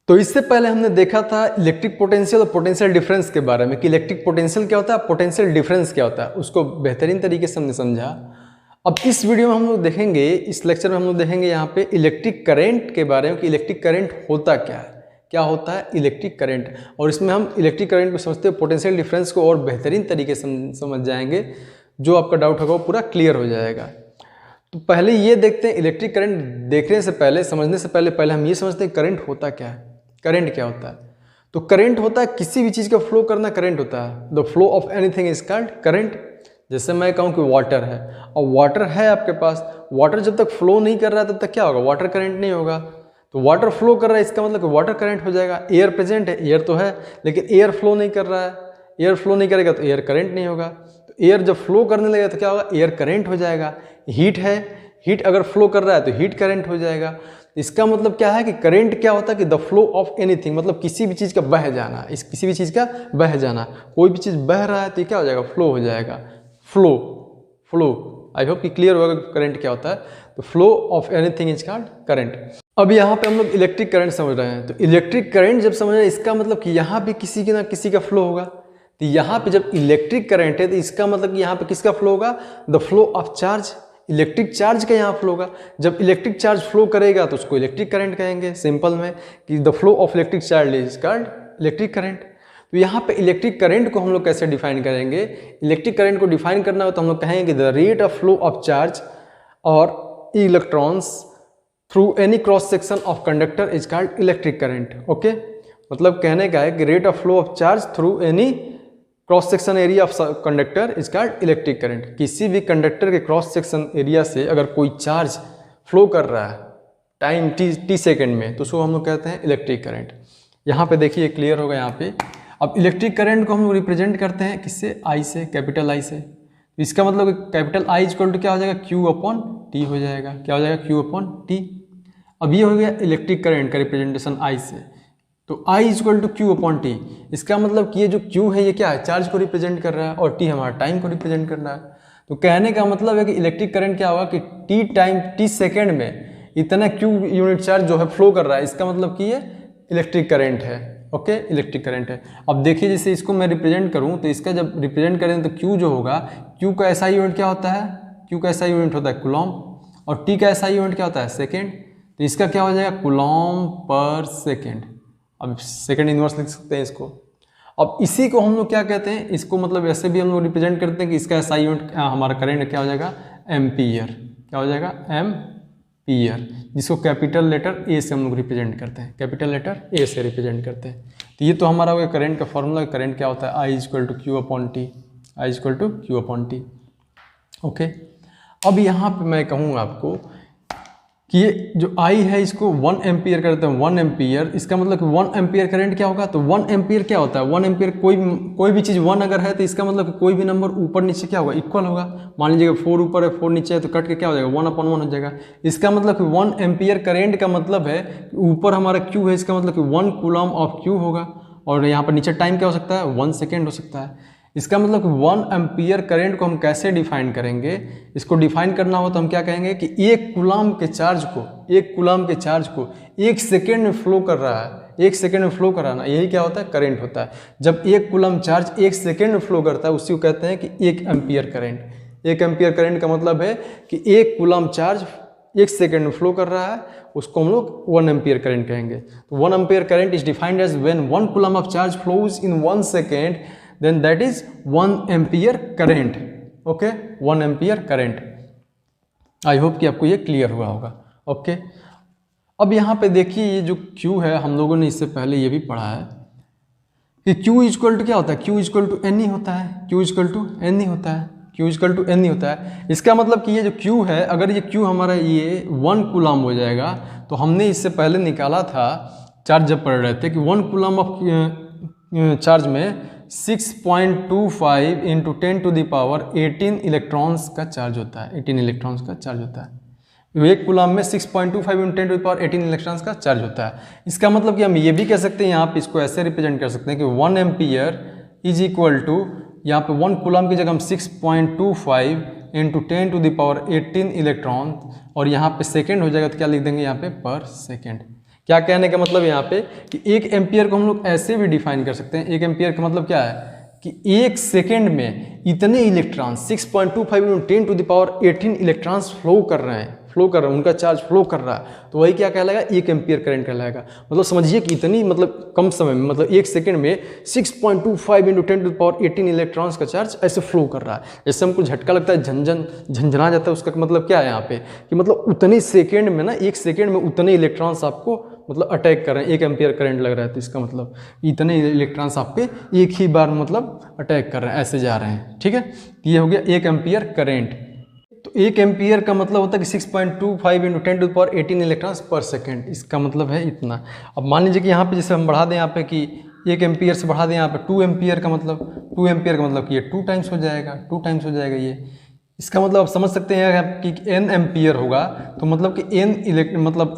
तो इससे पहले हमने देखा था इलेक्ट्रिक पोटेंशियल और पोटेंशियल डिफरेंस के बारे में कि इलेक्ट्रिक पोटेंशियल क्या होता है, पोटेंशियल डिफरेंस क्या होता है, उसको बेहतरीन तरीके से हमने समझा। अब इस वीडियो में हम लोग देखेंगे, इस लेक्चर में हम लोग देखेंगे यहाँ पे इलेक्ट्रिक करंट के बारे में कि इलेक्ट्रिक करंट होता क्या है, क्या होता है इलेक्ट्रिक करंट। और इसमें हम इलेक्ट्रिक करंट को समझते हैं, पोटेंशियल डिफरेंस को और बेहतरीन तरीके से समझ जाएंगे। जो आपका डाउट होगा वो पूरा क्लियर हो जाएगा। तो पहले ये देखते हैं, इलेक्ट्रिक करंट देखने से पहले, समझने से पहले हम ये समझते हैं करंट होता क्या है, करंट क्या होता है। तो करंट होता है किसी भी चीज़ का फ्लो करना, करंट होता है। The flow of anything is called current. जैसे मैं कहूँ कि वाटर है, और वाटर है आपके पास, वाटर जब तक फ्लो नहीं कर रहा है तब तक क्या होगा, वाटर करंट नहीं होगा। तो वाटर फ्लो कर रहा है, इसका मतलब कि वाटर करंट हो जाएगा। एयर प्रेजेंट है, एयर तो है, लेकिन एयर फ्लो नहीं कर रहा है, एयर फ्लो नहीं करेगा तो एयर करंट नहीं होगा। तो एयर जब फ्लो करने लगेगा तो क्या होगा, एयर करंट हो जाएगा। हीट है, हीट अगर फ्लो कर रहा है तो हीट करंट हो जाएगा। इसका मतलब क्या है कि करंट क्या होता है कि द फ्लो ऑफ एनीथिंग, मतलब किसी भी चीज़ का बह जाना, इस किसी भी चीज़ का बह जाना। कोई भी चीज़ बह रहा है तो क्या हो जाएगा, फ्लो हो जाएगा। फ्लो आई होप कि क्लियर होगा करंट क्या होता है। तो flow of anything is called current. अब यहाँ पे हम लोग इलेक्ट्रिक करंट समझ रहे हैं। तो इलेक्ट्रिक करंट जब समझ रहे हैं, इसका मतलब कि यहाँ पे किसी के ना किसी का फ्लो होगा। तो यहाँ पे जब इलेक्ट्रिक करंट है तो इसका मतलब कि यहाँ पे किसका फ्लो होगा, the flow of charge, electric charge का यहाँ फ्लो होगा। जब इलेक्ट्रिक चार्ज फ्लो करेगा तो उसको इलेक्ट्रिक करंट कहेंगे, सिंपल में कि the flow of electric charge is called electric current. तो यहाँ पे इलेक्ट्रिक करंट को हम लोग कैसे डिफाइन करेंगे, इलेक्ट्रिक करंट को डिफाइन करना हो तो हम लोग कहेंगे कि the rate of flow of charge और electrons through any cross section of conductor is called electric current. Okay, मतलब कहने का है कि rate of flow of charge through any cross section area of conductor is called electric current. किसी भी conductor के cross section area से अगर कोई चार्ज फ्लो कर रहा है टाइम टी सेकेंड में, तो उसको हम लोग कहते हैं इलेक्ट्रिक करंट। यहाँ पे देखिए क्लियर होगा यहाँ पे। अब इलेक्ट्रिक करंट को हम लोग रिप्रेजेंट करते हैं किससे, आई से, कैपिटल आई से। तो इसका मतलब कैपिटल आई इक्वल टू क्या हो जाएगा, क्यू अपॉन टी हो जाएगा। क्या हो जाएगा, क्यू अपॉन टी। अब ये हो गया इलेक्ट्रिक करंट का रिप्रेजेंटेशन आई से। तो I equal to Q upon T. इसका मतलब कि ये जो Q है ये क्या है, चार्ज को रिप्रेजेंट कर रहा है, और T हमारा टाइम को रिप्रेजेंट कर रहा है। तो कहने का मतलब है कि इलेक्ट्रिक करंट क्या होगा कि T सेकेंड में इतना Q यूनिट चार्ज जो है फ्लो कर रहा है, इसका मतलब कि ये इलेक्ट्रिक करंट है। ओके, इलेक्ट्रिक करंट है। अब देखिए जैसे इसको मैं रिप्रेजेंट करूँ तो इसका जब रिप्रेजेंट करें तो Q जो होगा, Q का SI यूनिट क्या होता है, Q का SI यूनिट होता है कूलॉम, और T का SI यूनिट क्या होता है, सेकेंड। तो इसका क्या हो जाएगा, कूलॉम पर सेकेंड। अब सेकंड इनवर्स लिख सकते हैं इसको। अब इसी को हम लोग क्या कहते हैं, इसको मतलब ऐसे भी हम लोग रिप्रेजेंट करते हैं कि इसका SI यूनिट हमारा करंट क्या हो जाएगा, एम्पियर। क्या हो जाएगा, एम्पियर, जिसको कैपिटल लेटर ए से हम लोग रिप्रेजेंट करते हैं, कैपिटल लेटर ए से रिप्रेजेंट करते हैं। तो ये तो हमारा हो गया करंट का फॉर्मूला। करंट क्या होता है, I equal to Q upon T, I equal to Q upon T. Okay, अब यहाँ पे मैं कहूँगा आपको कि ये जो I है इसको 1 एम्पियर करते हैं, 1 एम्पियर। इसका मतलब कि 1 एम्पियर करंट क्या होगा, तो 1 एम्पियर क्या होता है, 1 एम्पियर कोई भी चीज़ 1 अगर है तो इसका मतलब कि कोई भी नंबर ऊपर नीचे क्या होगा, इक्वल होगा। मान लीजिए 4 ऊपर है 4 नीचे है तो कट के क्या हो जाएगा, 1/1 हो जाएगा। इसका मतलब कि 1 एम्पियर करंट का मतलब है ऊपर हमारा Q है, इसका मतलब कि 1 कूलम ऑफ Q होगा, और यहाँ पर नीचे टाइम क्या हो सकता है, 1 सेकेंड हो सकता है। इसका मतलब कि 1 एम्पियर करंट को हम कैसे डिफाइन करेंगे, इसको डिफाइन करना हो तो हम क्या कहेंगे कि एक कूलम के चार्ज को 1 सेकेंड में फ्लो कर रहा है, 1 सेकेंड में फ्लो कराना, यही क्या होता है, करंट होता है। जब एक कूलम चार्ज 1 सेकेंड में फ्लो करता है उसी को कहते हैं कि 1 एम्पियर करंट। 1 एम्पियर करंट का मतलब है कि एक कूलम चार्ज 1 सेकेंड में फ्लो कर रहा है, उसको हम लोग 1 एम्पियर करंट कहेंगे। तो 1 ampere current is defined as when 1 coulomb of charge flows in 1 second, then that is 1 ampere current. Okay, 1 ampere current. I hope कि आपको ये क्लियर हुआ होगा। ओके, अब यहाँ पे देखिए ये जो Q है, हम लोगों ने इससे पहले ये भी पढ़ा है कि Q इक्वल टू क्या होता है, Q इक्वल टू एन ही होता है, Q इक्वल टू एन ही होता है, Q इक्वल टू एन ही होता है। इसका मतलब कि ये जो Q है, अगर ये Q हमारा ये 1 कूलम हो जाएगा, तो हमने इससे पहले निकाला था चार्ज जब पढ़ रहे थे कि 1 कूलम ऑफ चार्ज में 6.25 into 10 to the power 18 electrons का चार्ज होता है, 18 इलेक्ट्रॉन्स का चार्ज होता है। एक कूलम में 6.25 into 10 to the power 18 electrons का चार्ज होता है। इसका मतलब कि हम ये भी कह सकते हैं, यहाँ पे इसको ऐसे रिप्रेजेंट कर सकते हैं कि 1 एम्पियर इज इक्वल टू, यहाँ पे 1 कूलम की जगह हम 6.25 into 10 to the power 18 electron, और यहाँ पे सेकेंड हो जाएगा तो क्या लिख देंगे यहाँ पे, पर सेकेंड। क्या कहने का मतलब यहाँ पे कि 1 एम्पियर को हम लोग ऐसे भी डिफाइन कर सकते हैं। 1 एम्पियर का मतलब क्या है कि 1 सेकेंड में इतने इलेक्ट्रॉन 6.25 × 10⁻18 इलेक्ट्रॉन्स फ्लो कर रहे हैं, उनका चार्ज फ्लो कर रहा है, तो वही क्या कहलाएगा, 1 एम्पियर करंट कहलाएगा। मतलब समझिए कि इतनी मतलब कम समय में, मतलब 1 सेकेंड में 6.25 × 10⁻18 इलेक्ट्रॉन्स का चार्ज ऐसे फ्लो कर रहा है। जैसे हमको झटका लगता है, झंझना जाता है, उसका मतलब क्या है यहाँ पे कि मतलब उतने सेकेंड में ना, 1 सेकेंड में उतने इलेक्ट्रॉन्स आपको मतलब अटैक कर रहे हैं। 1 एम्पियर करंट लग रहा है तो इसका मतलब इतने इलेक्ट्रॉन्स आपके एक ही बार मतलब अटैक कर रहे हैं, ऐसे जा रहे हैं। ठीक है, ये हो गया 1 एम्पियर करंट। तो 1 एम्पियर का मतलब होता है कि 6.25 × 10⁻18 इलेक्ट्रॉन्स पर सेकेंड, इसका मतलब है इतना। अब मान लीजिए कि यहाँ पे जैसे हम बढ़ा दें यहाँ पे कि 1 एम्पियर से बढ़ा दें यहाँ पे 2 एम्पियर का मतलब, 2 एम्पियर का मतलब कि ये 2 टाइम्स हो जाएगा, 2 टाइम्स हो जाएगा ये। इसका मतलब आप समझ सकते हैं कि n एम्पियर होगा तो मतलब कि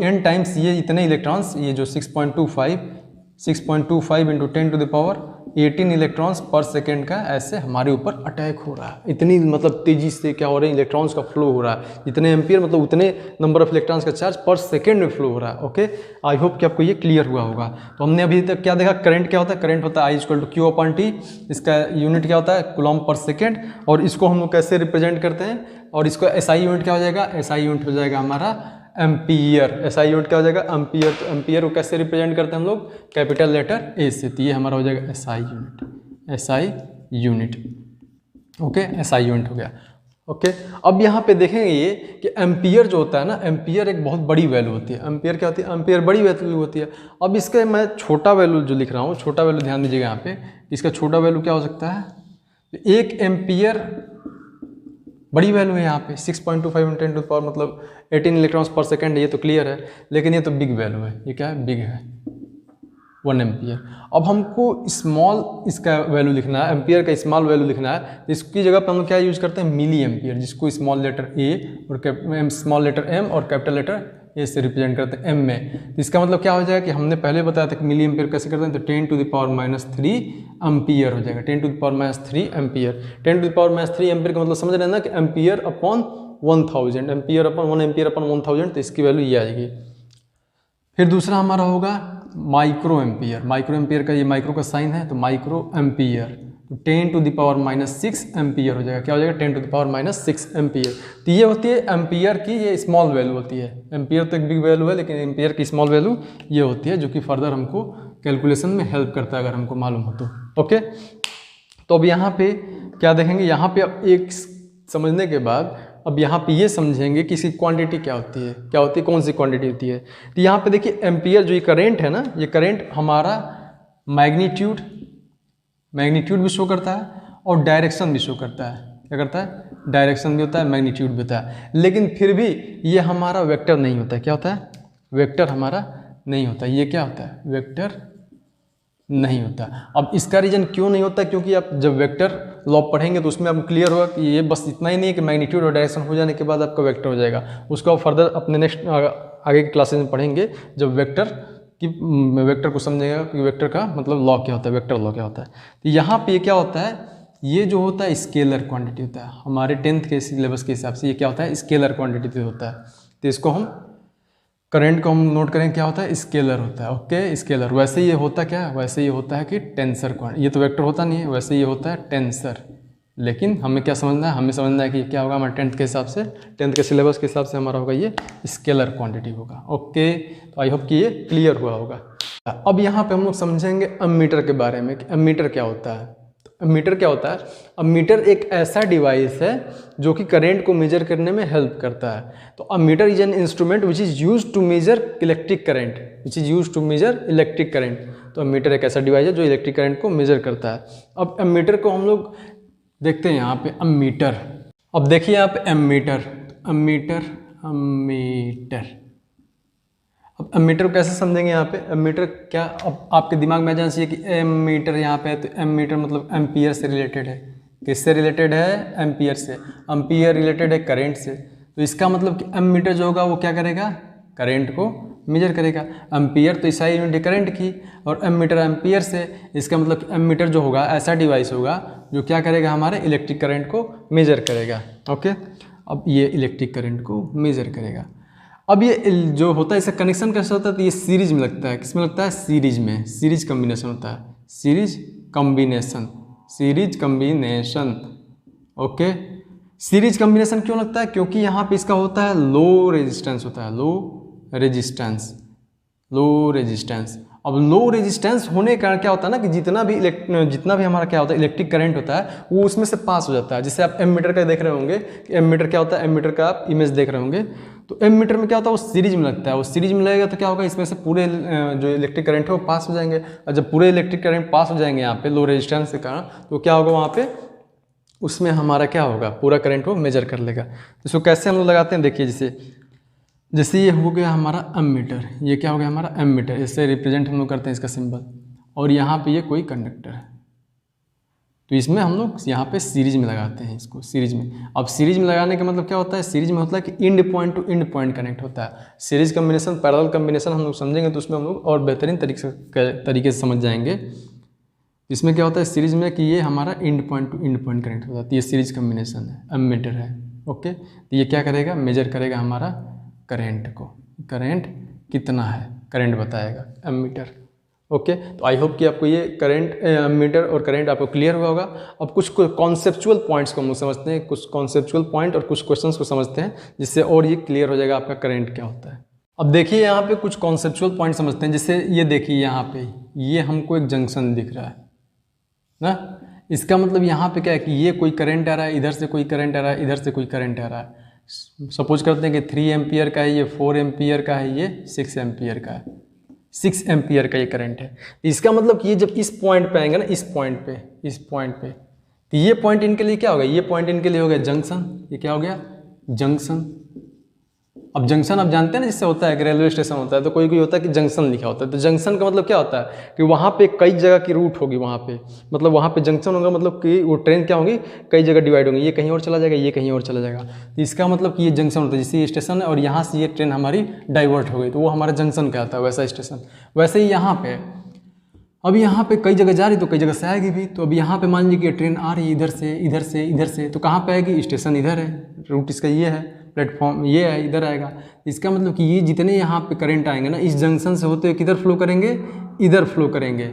n टाइम्स ये इतने इलेक्ट्रॉन्स, ये जो 6.25 × 10⁻18 इलेक्ट्रॉन्स पर सेकेंड का ऐसे हमारे ऊपर अटैक हो रहा है। इतनी मतलब तेजी से क्या हो रहा है, इलेक्ट्रॉन्स का फ्लो हो रहा है। इतने एम्पियर मतलब उतने नंबर ऑफ इलेक्ट्रॉन्स का चार्ज पर सेकेंड में फ्लो हो रहा है। ओके, आई होप कि आपको ये क्लियर हुआ होगा। तो हमने अभी तक क्या देखा, करंट क्या होता है, करंट होता है I = Q/T, इसका यूनिट क्या होता है, कूलम्ब पर सेकेंड, और इसको हम लोग कैसे रिप्रेजेंट करते हैं, और इसको SI यूनिट क्या हो जाएगा, SI यूनिट हो जाएगा हमारा एम्पियर। SI यूनिट क्या हो जाएगा, एम्पियर। तो एम्पियर को कैसे रिप्रेजेंट करते हैं हम लोग, कैपिटल लेटर A से, तो ये हमारा हो जाएगा SI unit. Okay, SI unit हो गया। ओके, अब यहाँ पे देखेंगे ये कि एम्पियर जो होता है ना, एम्पियर एक बहुत बड़ी वैल्यू होती है। एम्पियर क्या होती है, एम्पियर बड़ी वैल्यू होती है। अब इसका मैं छोटा वैल्यू जो लिख रहा हूँ, छोटा वैल्यू ध्यान दीजिएगा यहाँ पे, इसका छोटा वैल्यू क्या हो सकता है, 1 एम्पियर बड़ी वैल्यू है यहाँ पे, 6.25 × 10⁻, मतलब 18 इलेक्ट्रॉन्स पर सेकेंड, ये तो क्लियर है। लेकिन ये तो बिग वैल्यू है, ये क्या है, बिग है, 1 एम्पियर। अब हमको स्मॉल इसका वैल्यू लिखना है, एम्पियर का स्मॉल वैल्यू लिखना है। इसकी जगह पर हम लोग क्या यूज़ करते हैं, मिली एम्पियर, जिसको स्मॉल लेटर A और स्मॉल लेटर M और कैपिटल लेटर A से रिप्रेजेंट करते हैं M में। तो इसका मतलब क्या हो जाएगा कि हमने पहले बताया था कि मिली एम्पियर कैसे करते हैं, तो 10⁻³ एम्पियर हो जाएगा, 10⁻³ एम्पियर। 10⁻³ एम्पियर का मतलब समझ रहे हैं ना कि ampere upon 1000, ampere upon 1 ampere upon 1000, तो इसकी वैल्यू ये आएगी। फिर दूसरा हमारा होगा माइक्रो एम्पियर। माइक्रो एम्पियर का ये माइक्रो का साइन है, तो माइक्रो एम्पियर, तो 10⁻⁻6 एम्पियर हो जाएगा। क्या हो जाएगा, 10⁻⁻6 एम्पियर। तो ये होती है एम्पियर की ये स्मॉल वैल्यू होती है। एम्पियर तो एक बिग वैल्यू है, लेकिन एम्पियर की स्मॉल वैल्यू ये होती है, जो कि फर्दर हमको कैलकुलेशन में हेल्प करता है अगर हमको मालूम हो तो। ओके, तो अब यहाँ पे क्या देखेंगे, यहाँ पे अब एक समझने के बाद अब यहाँ पे ये समझेंगे कि इसकी क्वांटिटी क्या होती है, कौन सी क्वांटिटी होती है। तो यहाँ पे देखिए एम्पियर जो ये करंट है ना, ये करंट हमारा मैग्नीट्यूड भी शो करता है और डायरेक्शन भी शो करता है। क्या करता है, डायरेक्शन भी होता है, मैग्नीट्यूड भी होता है। लेकिन फिर भी ये हमारा वेक्टर नहीं होता है। क्या होता है, वेक्टर हमारा नहीं होता। ये क्या होता है, वेक्टर नहीं होता। अब इसका रीजन क्यों नहीं होता, क्योंकि आप जब वेक्टर लॉ पढ़ेंगे तो उसमें आपको क्लियर होगा कि ये बस इतना ही नहीं है कि मैग्नीट्यूड और डायरेक्शन हो जाने के बाद आपका वेक्टर हो जाएगा। उसको आप फर्दर अपने नेक्स्ट आगे की क्लासेस में पढ़ेंगे, जब वेक्टर को समझेगा कि वेक्टर का मतलब लॉ क्या होता है, वेक्टर लॉ क्या होता है। तो यहाँ पे क्या होता है, ये जो होता है स्केलर क्वांटिटी होता है। हमारे 10th के सिलेबस के हिसाब से ये क्या होता है, स्केलर क्वांटिटी होता है। तो इसको हम करंट को हम नोट करें, क्या होता है, स्केलर होता है। Okay, scalar. वैसे ये होता क्या है, वैसे ये होता है कि टेंसर क्वांटिटी, ये तो वेक्टर होता नहीं है, वैसे ये होता है टेंसर। लेकिन हमें क्या समझना है, हमें समझना है कि क्या होगा हमारे 10th के हिसाब से, 10th के सिलेबस के हिसाब से हमारा होगा ये स्केलर क्वांटिटी होगा। ओके, तो आई होप कि ये क्लियर हुआ होगा। अब यहाँ पे हम लोग समझेंगे एमीटर के बारे में कि एमीटर क्या होता है। एमीटर क्या होता है, एमीटर एक ऐसा डिवाइस है जो कि करंट को मेजर करने में हेल्प करता है। तो ammeter is an instrument which is used to measure electric current, तो एमीटर एक ऐसा डिवाइस है जो इलेक्ट्रिक करंट को मेजर करता है। अब एमीटर को हम लोग देखते हैं यहाँ पे, एमीटर। अब देखिए यहाँ पे एमीटर। अब एमीटर को कैसे समझेंगे यहाँ पे, एमीटर क्या, अब आपके दिमाग में जाना चाहिए कि एमीटर यहाँ पे है, तो एमीटर मतलब एम्पियर से रिलेटेड है। किससे रिलेटेड है, एम्पियर से। एम्पियर रिलेटेड है करंट से, तो इसका मतलब कि एमीटर जो होगा वो क्या करेगा, करंट को मेजर करेगा। एम्पियर तो SI यूनिट करंट की, और एमीटर एम्पियर से। इसका मतलब कि एमीटर जो होगा ऐसा डिवाइस होगा जो क्या करेगा, हमारे इलेक्ट्रिक करंट को मेजर करेगा। ओके, अब ये इलेक्ट्रिक करंट को मेजर करेगा। अब ये जो होता है इसका कनेक्शन कैसे होता है, तो ये सीरीज में लगता है। किसमें लगता है? सीरीज में। सीरीज कम्बिनेशन होता है, series combination, series combination. Okay, series combination क्यों लगता है? क्योंकि यहाँ पे इसका होता है लो रेजिस्टेंस होता है, लो रेजिस्टेंस, लो रेजिस्टेंस। अब लो रेजिस्टेंस होने के कारण क्या होता है ना कि जितना भी हमारा क्या होता है इलेक्ट्रिक करंट होता है वो उसमें से पास हो जाता है। जैसे आप एमीटर का देख रहे होंगे कि एमीटर क्या होता है, एमीटर का आप इमेज देख रहे होंगे, तो एमीटर में क्या होता है वो सीरीज में लगता है। वो सीरीज में लगेगा तो क्या होगा, इसमें से पूरे जो इलेक्ट्रिक करंट है वो पास हो जाएंगे। और जब पूरे इलेक्ट्रिक करंट पास हो जाएंगे यहाँ पे लो रेजिस्टेंस के कारण, तो क्या होगा वहाँ पे उसमें हमारा क्या होगा, पूरा करंट वो मेजर कर लेगा। तो इसको कैसे हम लोग लगाते हैं, देखिए जैसे ये हो गया हमारा एमीटर, ये क्या हो गया हमारा एमीटर, इससे रिप्रेजेंट हम लोग करते हैं इसका सिंबल। और यहाँ पे ये कोई कंडक्टर है, तो इसमें हम लोग यहाँ पे सीरीज में लगाते हैं इसको, सीरीज में। अब सीरीज में लगाने का मतलब क्या होता है, सीरीज में होता है कि end point to end point connect होता है। सीरीज कम्बिनेशन, पैरेलल कम्बिनेशन हम लोग समझेंगे तो उसमें हम लोग और बेहतरीन तरीके से समझ जाएंगे। इसमें क्या होता है सीरीज में कि ये हमारा end point to end point connect होता है, तो ये सीरीज कम्बिनेशन है, एमीटर है। ओके, तो ये क्या करेगा, मेजर करेगा हमारा करंट को, करंट कितना है करंट बताएगा एमीटर। ओके, तो आई होप कि आपको ये करंट एमीटर और करंट आपको क्लियर हुआ होगा। अब कुछ कॉन्सेप्चुअल पॉइंट्स को हम लोग समझते हैं, कुछ कॉन्सेप्चुअल पॉइंट और कुछ क्वेश्चंस को समझते हैं, जिससे और ये क्लियर हो जाएगा आपका करंट क्या होता है। अब देखिए यहाँ पे कुछ कॉन्सेप्चुअल पॉइंट समझते हैं। जैसे ये देखिए यहाँ पे ये हमको एक जंक्शन दिख रहा है ना, इसका मतलब यहाँ पे क्या है कि ये कोई करंट आ रहा है, इधर से कोई करंट आ रहा है, इधर से कोई करंट आ रहा है। सपोज करते हैं कि 3 एम्पियर का है, ये 4 एम्पियर का है, ये 6 एम्पियर का है, 6 एम्पियर का ये करंट है। इसका मतलब कि ये जब इस पॉइंट पे आएंगे ना, इस पॉइंट पे तो ये पॉइंट इनके लिए क्या होगा, ये पॉइंट इनके लिए हो गया जंक्शन। ये क्या हो गया, जंक्शन। अब जंक्शन आप जानते हैं ना, जिससे होता है कि रेलवे स्टेशन होता है तो कोई होता है कि जंक्शन लिखा होता है। तो जंक्शन का मतलब क्या होता है कि वहाँ पे कई जगह की रूट होगी, वहाँ पे मतलब वहाँ पे जंक्शन होगा, मतलब कि वो ट्रेन क्या होगी, कई जगह डिवाइड होंगी, ये कहीं और चला जाएगा, ये कहीं और चला जाएगा। तो इसका मतलब कि ये जंक्शन होता है। जैसे ये स्टेशन है और यहाँ से ये ट्रेन हमारी डाइवर्ट हो गई तो वो हमारा जंक्शन कहलाता है, वैसा स्टेशन। वैसे ही यहाँ पे अब यहाँ पे कई जगह जा रही तो कई जगह से आएगी भी। तो अब यहाँ पे मान लीजिए कि ट्रेन आ रही है इधर से इधर से इधर से, तो कहाँ पे आएगी, स्टेशन इधर है, रूट इसका ये है, प्लेटफॉर्म ये है, इधर आएगा। इसका मतलब कि ये जितने यहाँ पे करंट आएंगे ना, इस जंक्शन से होते हुए किधर फ्लो करेंगे, इधर फ्लो करेंगे।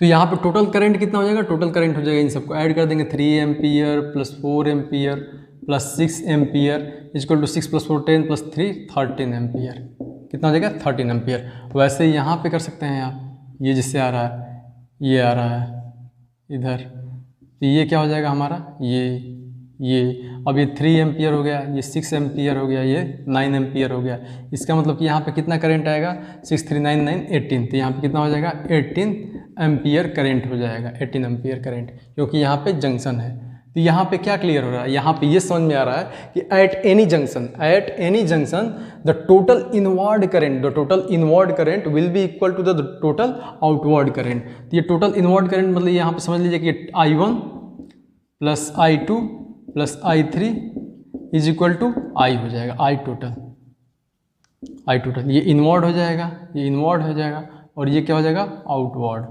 तो यहाँ पे टोटल करंट कितना हो जाएगा, टोटल करंट हो जाएगा, इन सबको ऐड कर देंगे, 3 ampere plus 4 ampere plus 6 ampere equal to 6 + 4 10 + 3 13 ampere. कितना हो जाएगा, 13 एम्पियर। वैसे यहाँ पे कर सकते हैं आप, ये जिससे आ रहा है, ये आ रहा है इधर, तो ये क्या हो जाएगा हमारा, ये अब ये 3 एम्पियर हो गया, ये 6 एम्पियर हो गया, ये 9 एम्पियर हो गया। इसका मतलब कि यहाँ पे कितना करंट आएगा, 6 3 9 9 18, तो यहाँ पे कितना हो जाएगा, 18 एम्पियर करंट हो जाएगा, 18 एम्पियर करंट, क्योंकि यहाँ पे जंक्शन है। तो यहाँ पे क्या क्लियर हो रहा है, यहाँ पे ये समझ में आ रहा है कि at any junction the total inward current will be equal to the total outward current. तो ये टोटल इनवर्ड करंट मतलब यहाँ पे समझ लीजिए कि I1 + I2 + I3 is equal to I हो जाएगा, I टोटल ये इनवर्ड हो जाएगा, ये इनवर्ड हो जाएगा, और ये क्या हो जाएगा, आउटवर्ड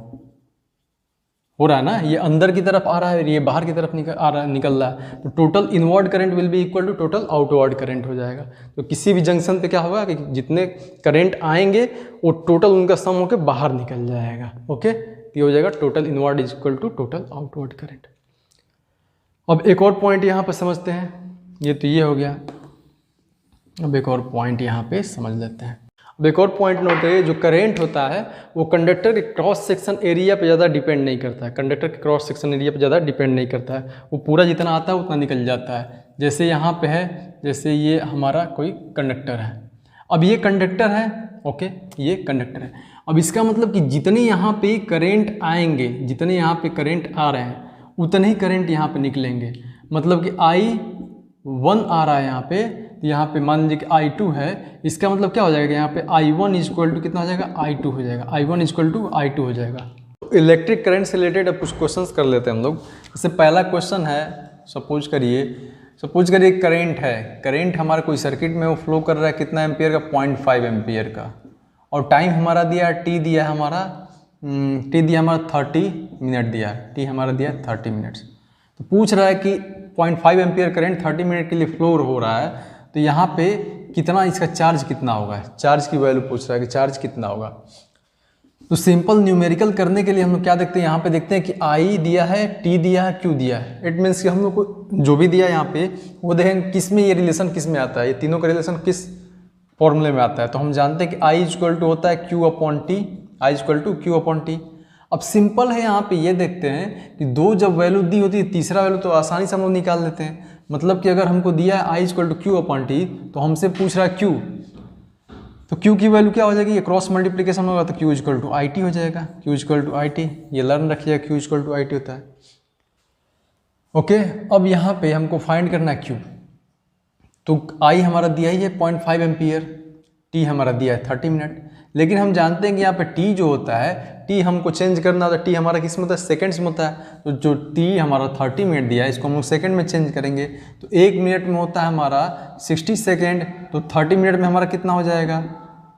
हो रहा है ना, ये अंदर की तरफ आ रहा है, ये बाहर की तरफ निकल रहा है। तो total inward current will be equal to total outward current हो जाएगा। तो किसी भी जंक्शन पे क्या होगा कि जितने करंट आएंगे वो टोटल उनका सम होकर बाहर निकल जाएगा। ओके, ये हो जाएगा total inward is equal to total outward current. अब एक और पॉइंट यहाँ पे समझते हैं, ये तो ये हो गया। अब एक और पॉइंट यहाँ पे समझ लेते हैं। अब एक और पॉइंट नोट करिए, जो करंट होता है वो कंडक्टर के क्रॉस सेक्शन एरिया पे ज़्यादा डिपेंड नहीं करता है, कंडक्टर के क्रॉस सेक्शन एरिया पे ज़्यादा डिपेंड नहीं करता है, वो पूरा जितना आता है उतना निकल जाता है। जैसे यहाँ पे है, जैसे ये हमारा कोई कंडक्टर है, अब ये कंडक्टर है, ओके ये कंडक्टर है। अब इसका मतलब कि जितने यहाँ पे करंट आएंगे, जितने यहाँ पे करंट आ रहे हैं उतने ही करंट यहाँ पे निकलेंगे। मतलब कि I1 आ रहा है यहाँ पे, तो यहाँ पे मान लीजिए कि I2 है, इसका मतलब क्या हो जाएगा, यहाँ पे I1 इक्वल टू कितना हो जाएगा, I2 हो जाएगा, I1 इक्वल टू I2 हो जाएगा। इलेक्ट्रिक करंट से रिलेटेड अब कुछ क्वेश्चंस कर लेते हैं हम लोग। जैसे पहला क्वेश्चन है, सपोज करिए करंट है, करंट हमारा कोई सर्किट में वो फ्लो कर रहा है कितना एम्पियर का, 0.5 एम्पियर का, और टाइम हमारा दिया है टी दिया है हमारा 30 मिनट दिया है, टी हमारा दिया है 30 मिनट्स। तो पूछ रहा है कि 0.5 एम्पियर करंट 30 मिनट के लिए फ्लो हो रहा है, तो यहाँ पे कितना इसका चार्ज कितना होगा, चार्ज की वैल्यू पूछ रहा है कि चार्ज कितना होगा। तो सिंपल न्यूमेरिकल करने के लिए हम लोग क्या देखते हैं, यहाँ पे देखते हैं कि आई दिया है, टी दिया है, क्यू दिया है। इट मीन्स कि हम लोग को जो भी दिया है यहाँ पे वो देखेंगे किस में ये रिलेशन किस में आता है, ये तीनों का रिलेशन किस फॉर्मूले में आता है। तो हम जानते हैं कि आई इक्वल टू होता है Q upon T, I equal to Q upon T. अब सिंपल है, यहाँ पे ये देखते हैं कि दो जब वैल्यू दी होती है तीसरा वैल्यू तो आसानी से हम लोग निकाल लेते हैं। मतलब कि अगर हमको दिया है I equal to Q upon T तो हमसे पूछ रहा है क्यू, तो क्यू की वैल्यू क्या हो जाएगी, ये क्रॉस मल्टीप्लिकेशन होगा तो Q equal to I T हो जाएगा, Q equal to I T, ये लर्न रखिएगा Q equal to I T होता है। ओके, अब यहाँ पे हमको फाइंड करना है क्यू। तो आई हमारा दिया ही है 0.5 एम्पियर, टी हमारा दिया है 30 मिनट। लेकिन हम जानते हैं कि यहाँ पे टी जो होता है, टी हमको चेंज करना होता है, टी हमारा किस में होता है, सेकेंड्स में होता है। तो जो टी हमारा 30 मिनट दिया है इसको हम लोग सेकेंड में चेंज करेंगे। तो 1 मिनट में होता है हमारा 60 सेकेंड, तो 30 मिनट में हमारा कितना हो जाएगा,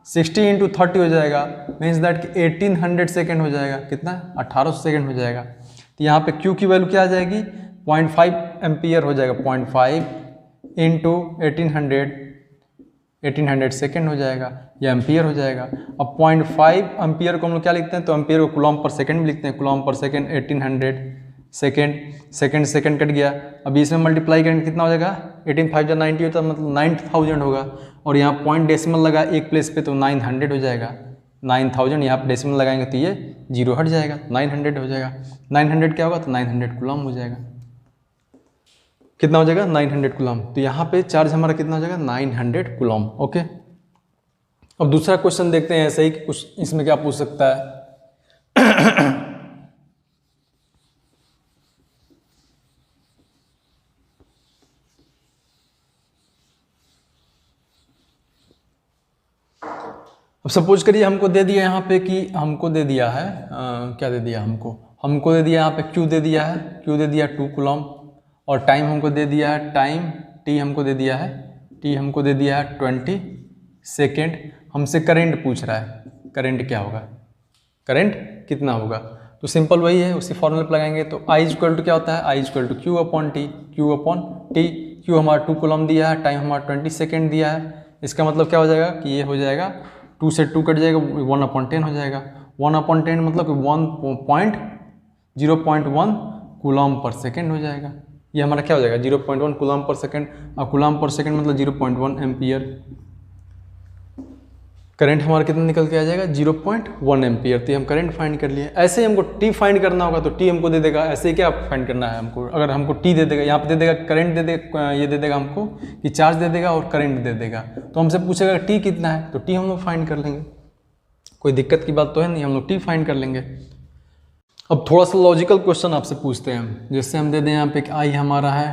60 इंटू 30 हो जाएगा, मीन्स दैट कि 1800 सेकेंड हो जाएगा। कितना, 1800 सेकेंड हो जाएगा। तो यहाँ पे क्यू की वैल्यू क्या आ जाएगी, 0.5 एम्पियर हो जाएगा, 0.5 इंटू 1800 सेकेंड हो जाएगा, या एम्पियर हो जाएगा। अब 0.5 एम्पियर को हम लोग क्या लिखते हैं, तो एम्पियर को कूलम पर सेकेंड में लिखते हैं, coulomb per second 1800 second, second cut गया। अभी इसमें मल्टीप्लाई करेंगे कितना हो जाएगा, 18,090 होता है, मतलब 9000 होगा। और यहाँ पॉइंट डेसिमल लगा एक प्लेस पे तो 900 हो जाएगा, 9000 यहाँ पे डेसिमल लगाएंगे तो ये जीरो हट जाएगा, 900 हो जाएगा। 900 क्या होगा, तो 900 कूलम हो जाएगा। कितना हो जाएगा, 900 कूलम। तो यहाँ पे चार्ज हमारा कितना हो जाएगा, 900 कूलम। ओके, अब दूसरा क्वेश्चन देखते हैं ऐसे ही कि कुछ इसमें क्या पूछ सकता है। अब सपोज करिए हमको दे दिया यहाँ पे कि हमको दे दिया है क्या दे दिया हमको दे दिया यहाँ पे क्यू दे दिया है, क्यू दे दिया 2 कूलम, और टाइम हमको दे दिया है, टाइम टी हमको दे दिया है, टी हमको दे दिया है 20 सेकेंड। हमसे करंट पूछ रहा है, करंट क्या होगा, करंट कितना होगा। तो सिंपल वही है, उसी फॉर्मूले पर लगाएंगे। तो आई इक्वल टू क्या होता है, I equal to Q upon T, Q upon T. Q हमारा 2 कूलम दिया है, टाइम हमारा 20 सेकेंड दिया है। इसका मतलब क्या हो जाएगा कि ये हो जाएगा 2 से 2 कट जाएगा, 1/10 हो जाएगा। 1/10 मतलब कि 0.1 कूलम पर सेकेंड हो जाएगा। ये हमारा क्या हो जाएगा, 0.1 कूलम पर सेकेंड, और कूलम पर सेकेंड मतलब 0.1 एम्पियर। करंट हमारा कितना निकल के आ जाएगा, 0.1 एम्पियर। तो हम करंट फाइंड कर लिए। ऐसे ही हमको टी फाइंड करना होगा तो टी हमको दे देगा। ऐसे ही क्या फाइंड करना है हमको, अगर हमको टी दे देगा, यहाँ पे दे देगा करंट दे देगा, ये दे देगा हमको कि चार्ज दे देगा और करंट दे देगा। तो हमसे पूछेगा टी कितना है, तो टी हम लोग फाइंड कर लेंगे, कोई दिक्कत की बात तो है नहीं, हम लोग टी फाइंड कर लेंगे। अब थोड़ा सा लॉजिकल क्वेश्चन आपसे पूछते हैं हम। जैसे हम दे दें यहाँ पे कि आई हमारा है,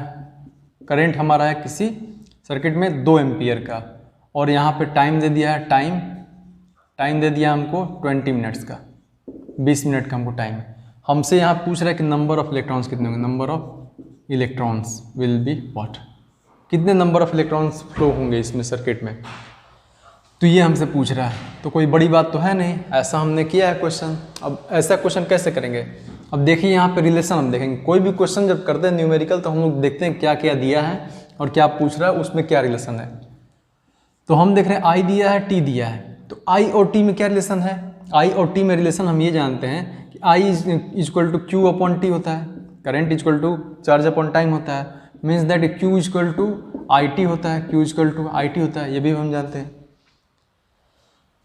करंट हमारा है किसी सर्किट में 2 एम्पियर का, और यहाँ पे टाइम दे दिया है, टाइम दे दिया हमको 20 मिनट्स का, 20 मिनट का हमको टाइम। हमसे यहाँ पूछ रहा है कि नंबर ऑफ इलेक्ट्रॉन्स कितने होंगे, number of electrons will be what, कितने नंबर ऑफ इलेक्ट्रॉन्स फ्लो होंगे इसमें सर्किट में। तो ये हमसे पूछ रहा है, तो कोई बड़ी बात तो है नहीं, ऐसा हमने किया है क्वेश्चन। अब ऐसा क्वेश्चन कैसे करेंगे, अब देखिए यहाँ पे रिलेशन हम देखेंगे। कोई भी क्वेश्चन जब करते हैं न्यूमेरिकल तो हम लोग देखते हैं क्या क्या दिया है और क्या पूछ रहा है, उसमें क्या रिलेशन है। तो हम देख रहे हैं आई दिया है, टी दिया है, तो आई और टी में क्या रिलेशन है। आई और टी में रिलेशन हम ये जानते हैं कि I equal to Q upon T होता है, current equal to charge upon time होता है, means that Q equal to I T होता है, Q equal to I T होता है, ये भी हम जानते हैं।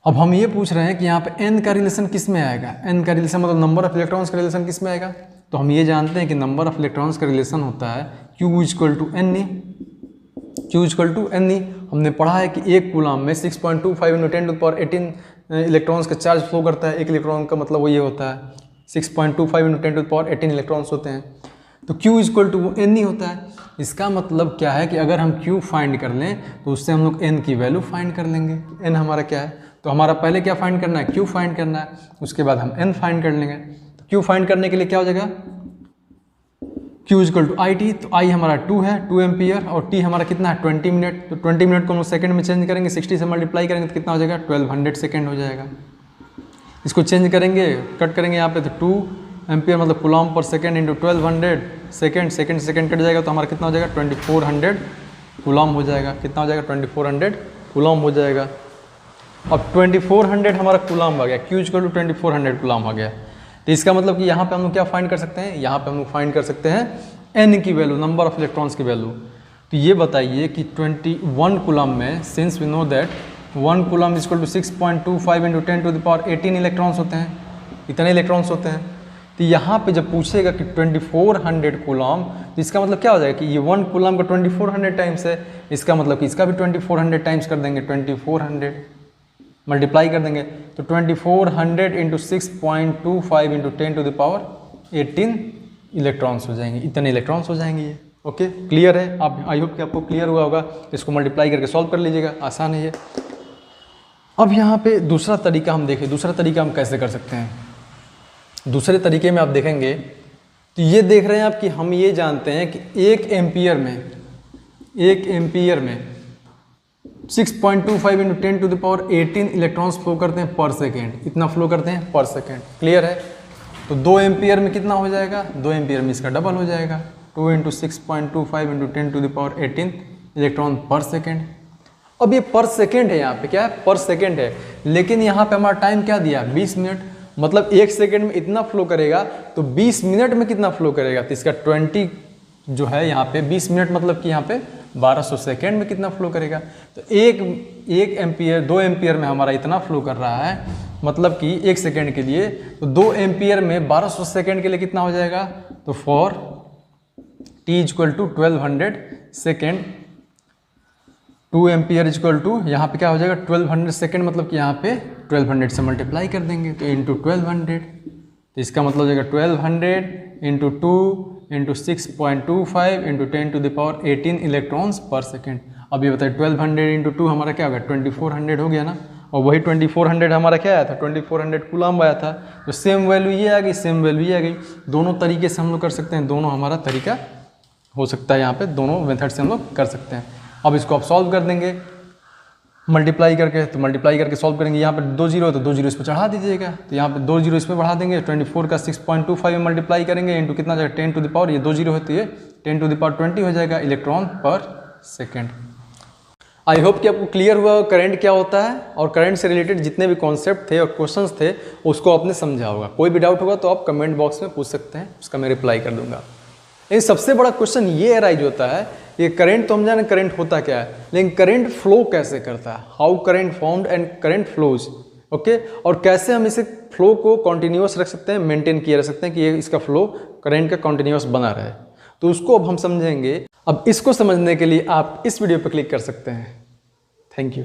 अब हम ये पूछ रहे हैं कि यहाँ पे n का रिलेशन किस में आएगा, n का रिलेशन मतलब नंबर ऑफ इलेक्ट्रॉन्स का रिलेशन किस में आएगा। तो हम ये जानते हैं कि नंबर ऑफ इलेक्ट्रॉन्स का रिलेशन होता है Q equal to n e, Q equal to n e. हमने पढ़ा है कि एक कूलम में 6.25 × 10⁻18 इलेक्ट्रॉन्स का चार्ज फ्लो करता है। एक इलेक्ट्रॉन का मतलब वो ये होता है 6.25 × 10⁻18 इलेक्ट्रॉन्स होते हैं। तो Q equal to n e होता है। इसका मतलब क्या है कि अगर हम Q फाइंड कर लें तो उससे हम लोग n की वैल्यू फाइंड कर लेंगे। n हमारा क्या है, तो हमारा पहले क्या फाइंड करना है, Q फाइंड करना है, उसके बाद हम n फाइंड कर लेंगे। तो Q फाइंड करने के लिए क्या हो जाएगा, Q equal to I t. तो I हमारा 2 है, 2 एम्पियर, और T हमारा कितना है 20 मिनट। तो 20 मिनट को हम सेकंड में चेंज करेंगे, 60 से मल्टीप्लाई करेंगे तो कितना हो जाएगा 1200 सेकंड हो जाएगा। इसको चेंज करेंगे, कट करेंगे यहाँ पे, तो 2 एम्पियर मतलब coulomb per second into 1200 second cut जाएगा तो हमारा कितना हो जाएगा 2400 कूलम हो जाएगा। कितना हो जाएगा 2400 कूलम हो जाएगा। अब 2400 हमारा कूलम आ गया, Q इक्वल टू 2400 कूलम आ गया। तो इसका मतलब कि यहाँ पे हम लोग क्या फाइंड कर सकते हैं, यहाँ पे हम लोग फाइंड कर सकते हैं N की वैल्यू, नंबर ऑफ इलेक्ट्रॉन्स की वैल्यू। तो ये बताइए कि 21 कूलम में, since we know that 1 coulomb is equal to 6.25 into 10 to the power 18 electrons होते हैं, इतने इलेक्ट्रॉन्स होते हैं। तो यहाँ पे जब पूछेगा कि 2400 कूलम, तो इसका मतलब क्या हो जाएगा कि ये 1 कूलम का 2400 टाइम्स है, इसका मतलब कि इसका भी 2400 टाइम्स कर देंगे, 2400 मल्टीप्लाई कर देंगे। तो 2400 into 6.25 into 10 to the power 18 electrons हो जाएंगे, इतने इलेक्ट्रॉन्स हो जाएंगे ये। ओके, क्लियर है? आप, आई होप कि आपको क्लियर हुआ होगा। इसको मल्टीप्लाई करके सॉल्व कर लीजिएगा, आसान है ये। अब यहाँ पे दूसरा तरीका हम देखें, दूसरा तरीका हम कैसे कर सकते हैं। दूसरे तरीके में आप देखेंगे तो ये देख रहे हैं आप कि हम ये जानते हैं कि 1 एम्पियर में 6.25 into 10 to the power 18 electrons flow करते हैं पर सेकेंड, इतना फ्लो करते हैं पर सेकेंड। क्लियर है? तो 2 एम्पियर में कितना हो जाएगा, 2 एम्पियर में इसका डबल हो जाएगा, 2 into 6.25 into 10 to the power 18 electron per second. अब ये पर सेकेंड है, यहाँ पे क्या है, पर सेकेंड है, लेकिन यहाँ पे हमारा टाइम क्या दिया, 20 मिनट। मतलब 1 सेकेंड में इतना फ्लो करेगा, तो 20 मिनट में कितना फ्लो करेगा, तो इसका 20 जो है यहाँ पे 20 मिनट, मतलब कि यहाँ पे 1200 सेकेंड में कितना फ्लो करेगा। तो 1 एम्पियर 2 एम्पियर में हमारा इतना फ्लो कर रहा है, मतलब कि 1 सेकेंड के लिए, तो 2 एम्पियर में 1200 सेकेंड के लिए कितना हो जाएगा, तो for t equal to 1200 second, 2 ampere equal to यहाँ पे क्या हो जाएगा 1200 सेकेंड, मतलब कि यहाँ पे 1200 से मल्टीप्लाई कर देंगे, तो इंटू 1200, तो इसका मतलब हो जाएगा 1200 into 2 into 6.25 into 10 to the power 18 electrons per second. अब ये बताइए 1200 इंटू 2 हमारा क्या होगा, 2400 हो गया ना, और वही 2400 हमारा क्या आया था, 2400 कूलम आया था। तो सेम वैल्यू ये आ गई, सेम वैल्यू ये आ गई। दोनों तरीके से हम लोग कर सकते हैं, दोनों हमारा तरीका हो सकता है, यहाँ पे दोनों मेथड से हम लोग कर सकते हैं। अब इसको आप सॉल्व कर देंगे मल्टीप्लाई करके, तो मल्टीप्लाई करके सॉल्व करेंगे। यहाँ पे 2 जीरो, तो 2 जीरो इस पर चढ़ा दीजिएगा, तो यहाँ पे 2 जीरो इस पर बढ़ा देंगे। 24 का 6.25 में मल्टीप्लाई करेंगे, इंटू कितना जाएगा 10 टू द पावर, ये 2 जीरो होती है 10 टू द पावर 20 हो जाएगा इलेक्ट्रॉन पर सेकेंड। आई होप कि आपको क्लियर हुआ करंट क्या होता है, और करंट से रिलेटेड जितने भी कॉन्सेप्ट थे और क्वेश्चंस थे उसको आपने समझा होगा। कोई भी डाउट होगा तो आप कमेंट बॉक्स में पूछ सकते हैं, उसका मैं रिप्लाई कर दूंगा। लेकिन सबसे बड़ा क्वेश्चन ये अराइज होता है, ये करंट तो हम जाने करंट होता क्या है, लेकिन करंट फ्लो कैसे करता है, how current formed and current flows, okay, और कैसे हम इसे फ्लो को कॉन्टिन्यूस रख सकते हैं, मेंटेन किए रख सकते हैं कि ये इसका फ्लो करंट का कॉन्टिन्यूस बना रहे, तो उसको अब हम समझेंगे। अब इसको समझने के लिए आप इस वीडियो पर क्लिक कर सकते हैं। Thank you.